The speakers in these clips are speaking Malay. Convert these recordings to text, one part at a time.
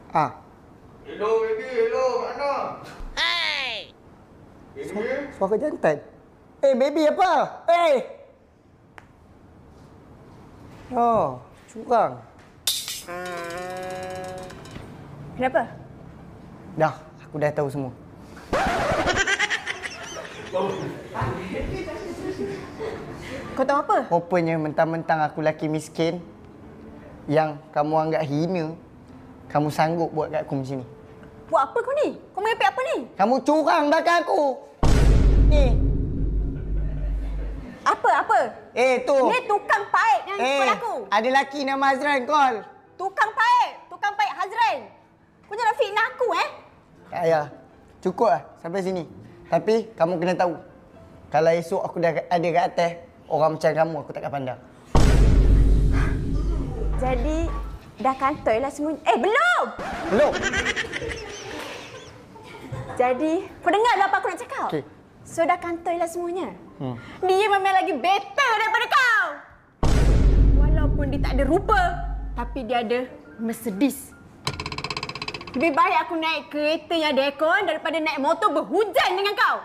Ah. Hello baby, hello. Mana? Hey! Baby? Suara jantan. Baby apa? Oh, curang. Kenapa? Dah, aku dah tahu semua. Kau tahu apa? Rupanya mentang-mentang aku lelaki miskin yang kamu anggap hina, kamu sanggup buat kat aku macam ni. Buat apa kau ni? Kau merepek apa ni? Kamu curang belakang aku. Ni. Apa? Tu. Ni tukang paip yang call aku. Ada lelaki nama Azran call. Tukang paip Hazran. Kau jangan fitnah aku Tak payah. Cukup lah sampai sini. Tapi kamu kena tahu. Kalau esok aku dah ada kat atas, orang macam kamu aku takkan pandang. Jadi dah kantoi lah semua. Belum! Belum? Jadi kau dengar apa aku nak cakap? Okey. So dah kantoi lah semuanya. Dia memang lagi better daripada kau. Walaupun dia tak ada rupa, tapi dia ada Mercedes. Lebih baik aku naik kereta yang ada aircon daripada naik motor berhujan dengan kau.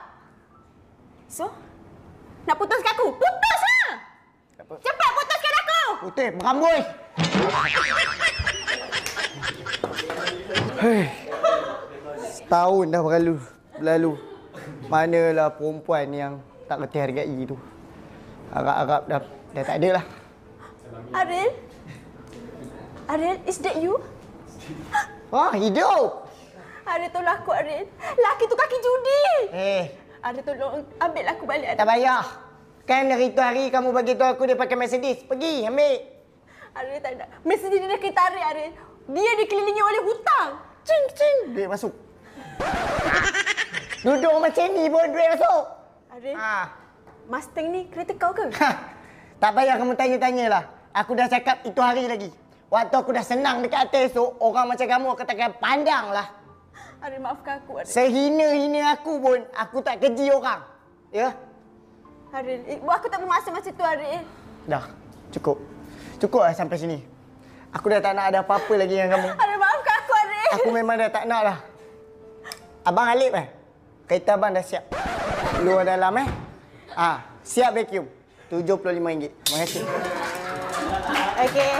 So, nak putuskan aku? Putuslah! Cepat putuskan aku! Putih, beramboi. Setahun dah berlalu. Manalah perempuan yang tak reti hargai tu. Harap-harap dah tak ada lah. Ariel, is that you? Hidup! Ariel, tolong aku, Ariel. Laki tu kaki judi. Ariel, tolong ambil aku balik. Tak payah. Kan hari tu hari kamu bagi tahu aku dia pakai Mercedes. Pergi, ambil. Ariel, tak ada. Mercedes dia dah kena tarik, Ariel. Dia dikelilingi oleh hutang. Cing. Duit masuk. Duduk macam ni pun duit masuk. Ariel, Mustang ni kereta kau ke? Tak payah kamu tanya-tanya lah. Aku dah cakap itu hari lagi. Waktu aku dah senang dekat atas esok, orang macam kamu aku takkan pandang lah. Ariel, maafkan aku, Ariel. Sehina-hina aku pun, aku tak keji orang. Ya? Ariel, aku tak bermaksud macam tu, Ariel. Dah, cukup. Cukup lah sampai sini. Aku dah tak nak ada apa-apa lagi dengan kamu. Ariel, maafkan aku, Ariel. Aku memang dah tak nak lah. Abang Alip kereta abang dah siap. Luar dalam siap vacuum. RM75. Terima kasih. Okey.